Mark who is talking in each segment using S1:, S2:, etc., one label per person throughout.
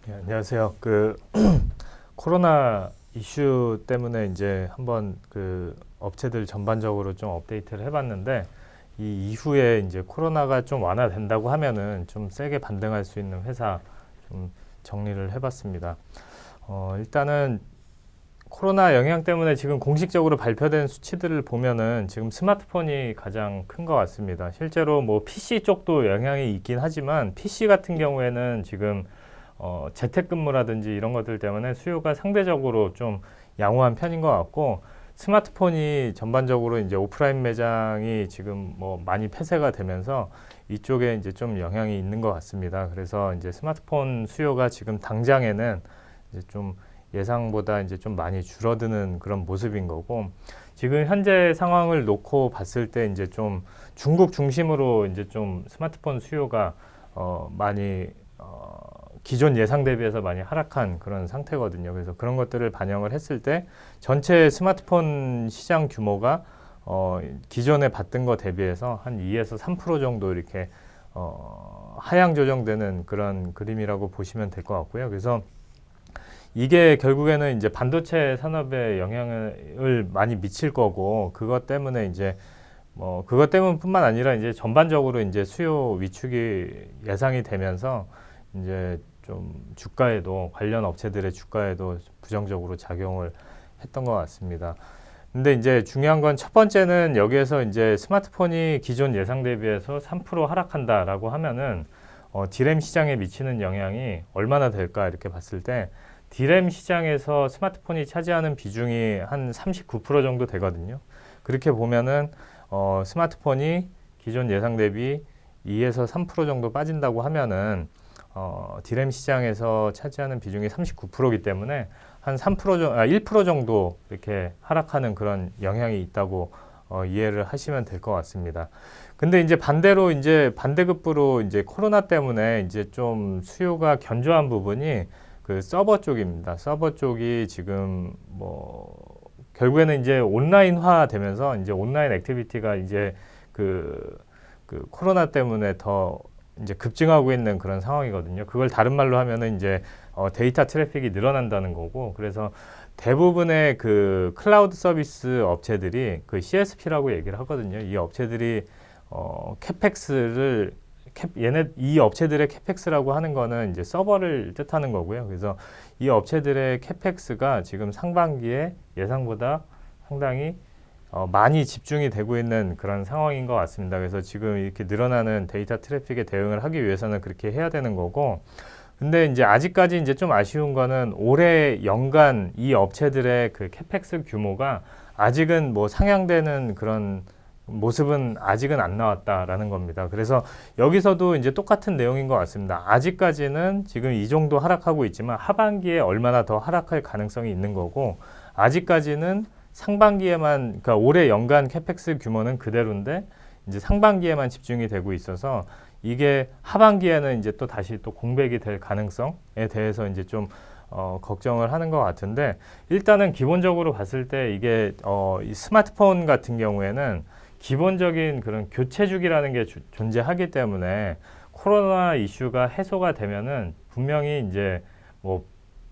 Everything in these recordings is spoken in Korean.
S1: 예, 안녕하세요. 코로나 이슈 때문에 이제 한번 업체들 전반적으로 좀 업데이트를 해봤는데, 이 이후에 이제 코로나가 좀 완화된다고 하면은 좀 세게 반등할 수 있는 회사 좀 정리를 해봤습니다. 일단은 코로나 영향 때문에 지금 공식적으로 발표된 수치들을 보면은 지금 스마트폰이 가장 큰 것 같습니다. 실제로 뭐 PC 쪽도 영향이 있긴 하지만 PC 같은 경우에는 지금 재택근무라든지 이런 것들 때문에 수요가 상대적으로 좀 양호한 편인 것 같고, 스마트폰이 전반적으로 이제 오프라인 매장이 지금 뭐 많이 폐쇄가 되면서 이쪽에 이제 좀 영향이 있는 것 같습니다. 그래서 이제 스마트폰 수요가 지금 당장에는 이제 좀 예상보다 이제 좀 많이 줄어드는 그런 모습인 거고, 지금 현재 상황을 놓고 봤을 때 이제 좀 중국 중심으로 이제 좀 스마트폰 수요가 많이 기존 예상 대비해서 많이 하락한 그런 상태거든요. 그래서 그런 것들을 반영을 했을 때 전체 스마트폰 시장 규모가 기존에 봤던 거 대비해서 한 2에서 3% 정도 이렇게 하향 조정되는 그런 그림이라고 보시면 될 것 같고요. 그래서 이게 결국에는 이제 반도체 산업에 영향을 많이 미칠 거고, 그것 때문에 이제 그것 때문뿐만 아니라 이제 전반적으로 이제 수요 위축이 예상이 되면서 이제 좀 주가에도, 관련 업체들의 주가에도 부정적으로 작용을 했던 것 같습니다. 근데 이제 중요한 건 첫 번째는, 여기에서 이제 스마트폰이 기존 예상 대비해서 3% 하락한다라고 하면은 디램 시장에 미치는 영향이 얼마나 될까 이렇게 봤을 때, 디램 시장에서 스마트폰이 차지하는 비중이 한 39% 정도 되거든요. 그렇게 보면은 스마트폰이 기존 예상 대비 2에서 3% 정도 빠진다고 하면은 디램 시장에서 차지하는 비중이 39%이기 때문에 한 1% 정도 이렇게 하락하는 그런 영향이 있다고 이해를 하시면 될 것 같습니다. 근데 이제 반대로, 이제 반대급부로 이제 코로나 때문에 이제 좀 수요가 견조한 부분이 그 서버 쪽입니다. 서버 쪽이 지금 결국에는 이제 온라인화 되면서 이제 온라인 액티비티가 이제 그 코로나 때문에 더 이제 급증하고 있는 그런 상황이거든요. 그걸 다른 말로 하면은 이제 데이터 트래픽이 늘어난다는 거고, 그래서 대부분의 그 클라우드 서비스 업체들이 그 CSP라고 얘기를 하거든요. 이 업체들이 캐펙스를 이 업체들의 캐펙스라고 하는 거는 이제 서버를 뜻하는 거고요. 그래서 이 업체들의 캐펙스가 지금 상반기에 예상보다 상당히 많이 집중이 되고 있는 그런 상황인 것 같습니다. 그래서 지금 이렇게 늘어나는 데이터 트래픽에 대응을 하기 위해서는 그렇게 해야 되는 거고, 근데 이제 아직까지 이제 좀 아쉬운 거는 올해 연간 이 업체들의 그 캐펙스 규모가 아직은 뭐 상향되는 그런 모습은 아직은 안 나왔다라는 겁니다. 그래서 여기서도 이제 똑같은 내용인 것 같습니다. 아직까지는 지금 이 정도 하락하고 있지만 하반기에 얼마나 더 하락할 가능성이 있는 거고, 아직까지는 상반기에만, 그러니까 올해 연간 캐펙스 규모는 그대로인데 이제 상반기에만 집중이 되고 있어서, 이게 하반기에는 이제 또 다시 또 공백이 될 가능성에 대해서 이제 좀 걱정을 하는 것 같은데, 일단은 기본적으로 봤을 때 이게 이 스마트폰 같은 경우에는 기본적인 그런 교체 주기라는 게 존재하기 때문에, 코로나 이슈가 해소가 되면은 분명히 이제 뭐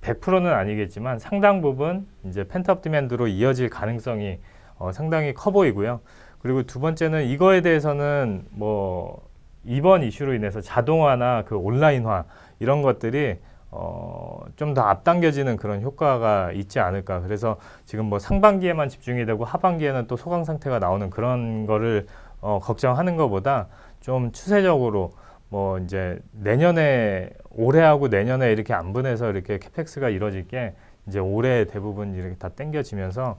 S1: 100%는 아니겠지만 상당 부분 이제 펜트업 디맨드로 이어질 가능성이 상당히 커 보이고요. 그리고 두 번째는, 이거에 대해서는 뭐 이번 이슈로 인해서 자동화나 그 온라인화 이런 것들이 좀 더 앞당겨지는 그런 효과가 있지 않을까. 그래서 지금 뭐 상반기에만 집중이 되고 하반기에는 또 소강 상태가 나오는 그런 거를 걱정하는 것보다, 좀 추세적으로 뭐 이제 내년에, 올해하고 내년에 이렇게 안 분해서 이렇게 캐펙스가 이루어질 게 이제 올해 대부분 이렇게 다 땡겨지면서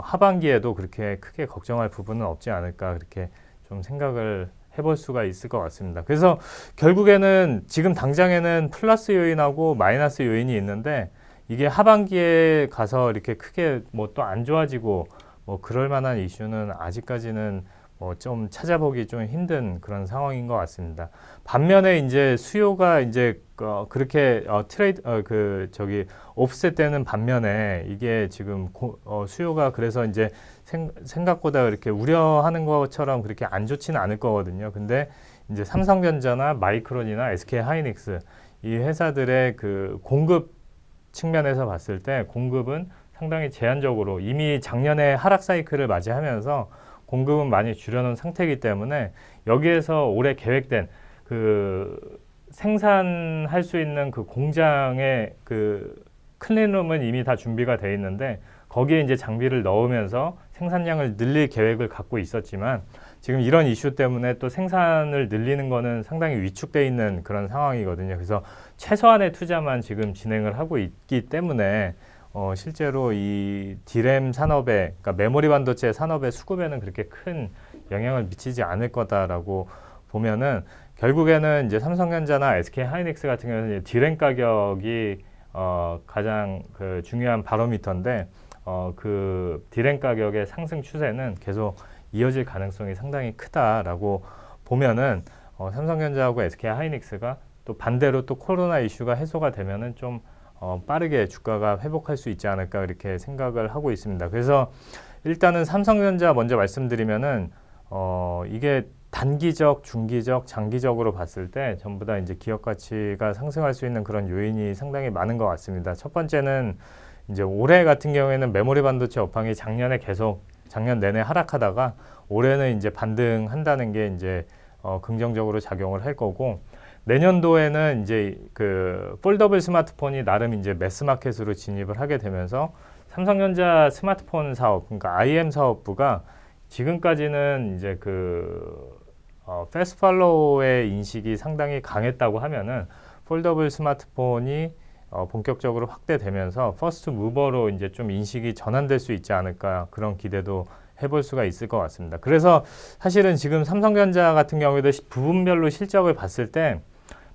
S1: 하반기에도 그렇게 크게 걱정할 부분은 없지 않을까, 그렇게 좀 생각을 해볼 수가 있을 것 같습니다. 그래서 결국에는 지금 당장에는 플러스 요인하고 마이너스 요인이 있는데, 이게 하반기에 가서 이렇게 크게 뭐 또 안 좋아지고 뭐 그럴 만한 이슈는 아직까지는 뭐 좀 찾아보기 좀 힘든 그런 상황인 것 같습니다. 반면에 이제 수요가 이제 그렇게 오프셋 되는 반면에, 이게 지금 수요가 그래서 이제 생각보다 그렇게 우려하는 것처럼 그렇게 안 좋지는 않을 거거든요. 근데 이제 삼성전자나 마이크론이나 SK 하이닉스 이 회사들의 그 공급 측면에서 봤을 때 공급은 상당히 제한적으로 이미 작년에 하락 사이클을 맞이하면서 공급은 많이 줄여놓은 상태이기 때문에 여기에서 올해 계획된 그 생산할 수 있는 그 공장의 그 클린룸은 이미 다 준비가 돼 있는데 거기에 이제 장비를 넣으면서 생산량을 늘릴 계획을 갖고 있었지만 지금 이런 이슈 때문에 또 생산을 늘리는 거는 상당히 위축돼 있는 그런 상황이거든요. 그래서 최소한의 투자만 지금 진행을 하고 있기 때문에 실제로 이 D램 산업에, 그러니까 메모리 반도체 산업의 수급에는 그렇게 큰 영향을 미치지 않을 거다라고 보면은 결국에는 이제 삼성전자나 SK 하이닉스 같은 경우는 D램 가격이 가장 그 중요한 바로미터인데 그 D램 가격의 상승 추세는 계속 이어질 가능성이 상당히 크다라고 보면은 삼성전자하고 SK 하이닉스가 또 반대로 또 코로나 이슈가 해소가 되면은 좀 빠르게 주가가 회복할 수 있지 않을까 이렇게 생각을 하고 있습니다. 그래서 일단은 삼성전자 먼저 말씀드리면은 이게 단기적, 중기적, 장기적으로 봤을 때 전부 다 이제 기업 가치가 상승할 수 있는 그런 요인이 상당히 많은 것 같습니다. 첫 번째는 이제 올해 같은 경우에는 메모리 반도체 업황이 작년 내내 하락하다가 올해는 이제 반등한다는 게 이제 긍정적으로 작용을 할 거고 내년도에는 이제 그 폴더블 스마트폰이 나름 이제 매스마켓으로 진입을 하게 되면서 삼성전자 스마트폰 사업, 그러니까 IM 사업부가 지금까지는 이제 그 패스트 팔로우의 인식이 상당히 강했다고 하면은 폴더블 스마트폰이 본격적으로 확대되면서 퍼스트 무버로 이제 좀 인식이 전환될 수 있지 않을까 그런 기대도 해볼 수가 있을 것 같습니다. 그래서 사실은 지금 삼성전자 같은 경우에도 부분별로 실적을 봤을 때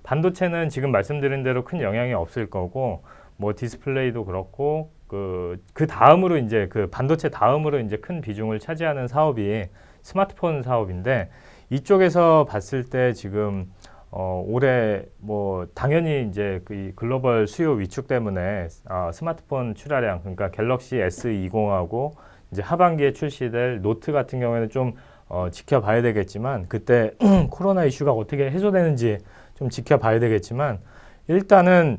S1: 반도체는 지금 말씀드린 대로 큰 영향이 없을 거고 뭐 디스플레이도 그렇고 그 다음으로 이제 그 반도체 다음으로 이제 큰 비중을 차지하는 사업이 스마트폰 사업인데 이쪽에서 봤을 때 지금 올해 뭐 당연히 이제 그 글로벌 수요 위축 때문에 스마트폰 출하량 그러니까 갤럭시 S20하고 이제 하반기에 출시될 노트 같은 경우에는 좀 지켜봐야 되겠지만 그때 코로나 이슈가 어떻게 해소되는지 좀 지켜봐야 되겠지만 일단은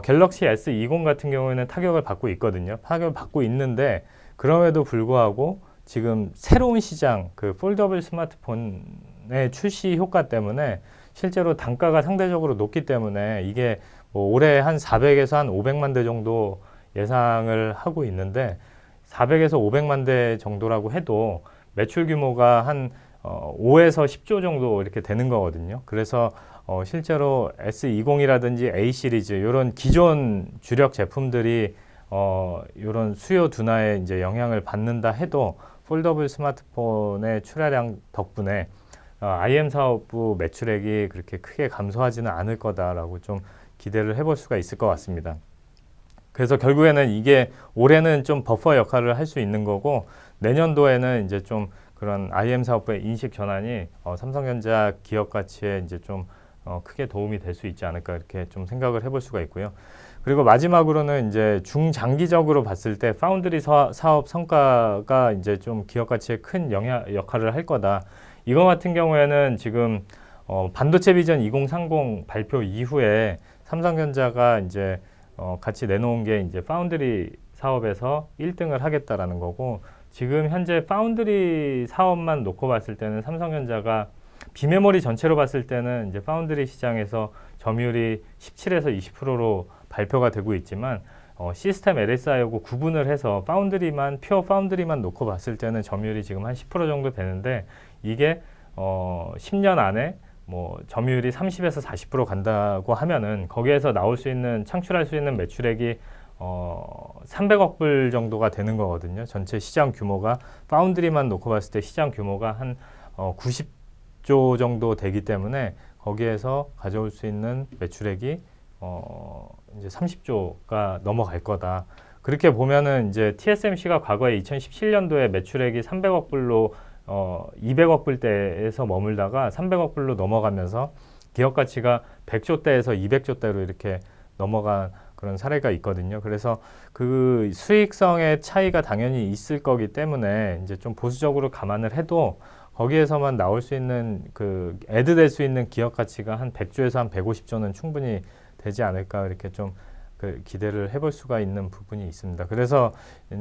S1: 갤럭시 S20 같은 경우에는 타격을 받고 있거든요. 타격을 받고 있는데 그럼에도 불구하고 지금 새로운 시장 그 폴더블 스마트폰의 출시 효과 때문에 실제로 단가가 상대적으로 높기 때문에 이게 뭐 올해 한 400에서 한 500만 대 정도 예상을 하고 있는데 400에서 500만 대 정도라고 해도 매출 규모가 한 5에서 10조 정도 이렇게 되는 거거든요. 그래서 실제로 S20이라든지 A 시리즈 이런 기존 주력 제품들이 이런 수요 둔화에 이제 영향을 받는다 해도 폴더블 스마트폰의 출하량 덕분에 IM 사업부 매출액이 그렇게 크게 감소하지는 않을 거다라고 좀 기대를 해볼 수가 있을 것 같습니다. 그래서 결국에는 이게 올해는 좀 버퍼 역할을 할 수 있는 거고 내년도에는 이제 좀 그런 IM 사업부의 인식 전환이 삼성전자 기업 가치에 이제 좀 크게 도움이 될 수 있지 않을까 이렇게 좀 생각을 해볼 수가 있고요. 그리고 마지막으로는 이제 중장기적으로 봤을 때 파운드리 사업 성과가 이제 좀 기업 가치에 큰 역할을 할 거다. 이거 같은 경우에는 지금 반도체 비전 2030 발표 이후에 삼성전자가 이제 같이 내놓은 게 이제 파운드리 사업에서 1등을 하겠다라는 거고 지금 현재 파운드리 사업만 놓고 봤을 때는 삼성전자가 비메모리 전체로 봤을 때는 이제 파운드리 시장에서 점유율이 17에서 20%로 발표가 되고 있지만 시스템 LSI하고 구분을 해서 퓨어 파운드리만 놓고 봤을 때는 점유율이 지금 한 10% 정도 되는데 이게 10년 안에 뭐 점유율이 30에서 40% 간다고 하면은 거기에서 창출할 수 있는 매출액이 300억 불 정도가 되는 거거든요. 전체 시장 규모가 파운드리만 놓고 봤을 때 시장 규모가 한 90조 정도 되기 때문에 거기에서 가져올 수 있는 매출액이 이제 30조가 넘어갈 거다. 그렇게 보면은 이제 TSMC가 과거에 2017년도에 매출액이 300억 불로 200억 불대에서 머물다가 300억 불로 넘어가면서 기업 가치가 100조 대에서 200조 대로 이렇게 넘어간 그런 사례가 있거든요. 그래서 그 수익성의 차이가 당연히 있을 거기 때문에 이제 좀 보수적으로 감안을 해도 거기에서만 나올 수 있는 그 애드될 수 있는 기업 가치가 한 100조에서 한 150조는 충분히 되지 않을까 이렇게 좀 그 기대를 해볼 수가 있는 부분이 있습니다. 그래서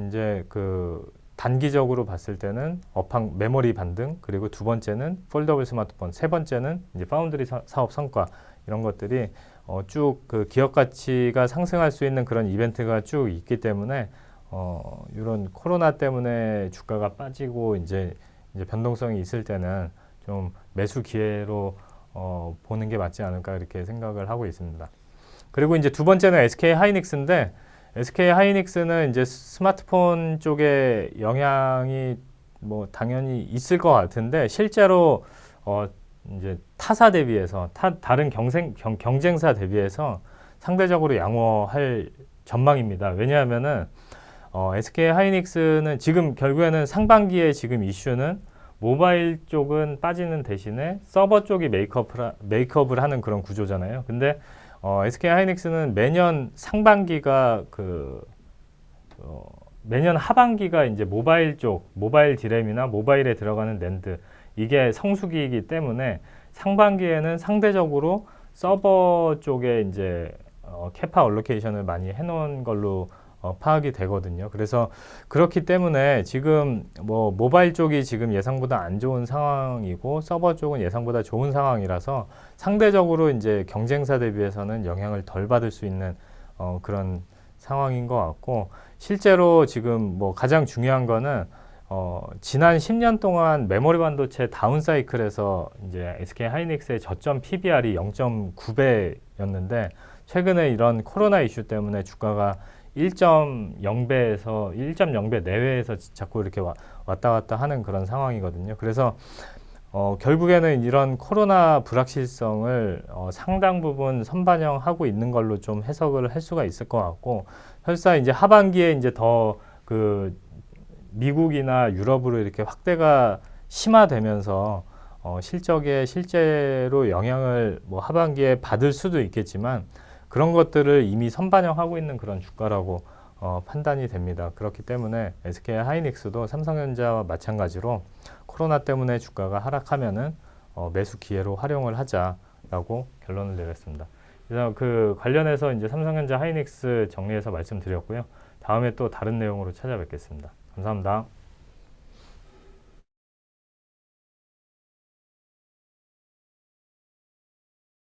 S1: 이제 그 단기적으로 봤을 때는 메모리 반등, 그리고 두 번째는 폴더블 스마트폰, 세 번째는 이제 파운드리 사업 성과, 이런 것들이 쭉 그 기업 가치가 상승할 수 있는 그런 이벤트가 쭉 있기 때문에 이런 코로나 때문에 주가가 빠지고 이제 변동성이 있을 때는 좀 매수 기회로 보는 게 맞지 않을까 이렇게 생각을 하고 있습니다. 그리고 이제 두 번째는 SK 하이닉스인데, SK 하이닉스는 이제 스마트폰 쪽에 영향이 뭐 당연히 있을 것 같은데, 실제로 이제 타사 대비해서 다른 경쟁사 대비해서 상대적으로 양호할 전망입니다. 왜냐하면은 SK 하이닉스는 지금 결국에는 상반기에 지금 이슈는 모바일 쪽은 빠지는 대신에 서버 쪽이 메이크업을 하는 그런 구조잖아요. 근데 SK 하이닉스는 매년 상반기가 매년 하반기가 이제 모바일 디램이나 모바일에 들어가는 낸드, 이게 성수기이기 때문에 상반기에는 상대적으로 서버 쪽에 이제 캐파 얼로케이션을 많이 해놓은 걸로 파악이 되거든요. 그래서 그렇기 때문에 지금 뭐 모바일 쪽이 지금 예상보다 안 좋은 상황이고 서버 쪽은 예상보다 좋은 상황이라서 상대적으로 이제 경쟁사 대비해서는 영향을 덜 받을 수 있는 그런 상황인 것 같고, 실제로 지금 뭐 가장 중요한 거는 지난 10년 동안 메모리 반도체 다운 사이클에서 이제 SK 하이닉스의 저점 PBR이 0.9배였는데 최근에 이런 코로나 이슈 때문에 주가가 1.0배에서 1.0배 내외에서 자꾸 이렇게 왔다 갔다 하는 그런 상황이거든요. 그래서 결국에는 이런 코로나 불확실성을 상당 부분 선반영하고 있는 걸로 좀 해석을 할 수가 있을 것 같고, 설사 이제 하반기에 이제 더 그 미국이나 유럽으로 이렇게 확대가 심화되면서 실적에 실제로 영향을 뭐 하반기에 받을 수도 있겠지만, 그런 것들을 이미 선반영하고 있는 그런 주가라고 판단이 됩니다. 그렇기 때문에 SK 하이닉스도 삼성전자와 마찬가지로 코로나 때문에 주가가 하락하면은 매수 기회로 활용을 하자라고 결론을 내렸습니다. 그래서 그 관련해서 이제 삼성전자 하이닉스 정리해서 말씀드렸고요. 다음에 또 다른 내용으로 찾아뵙겠습니다. 감사합니다.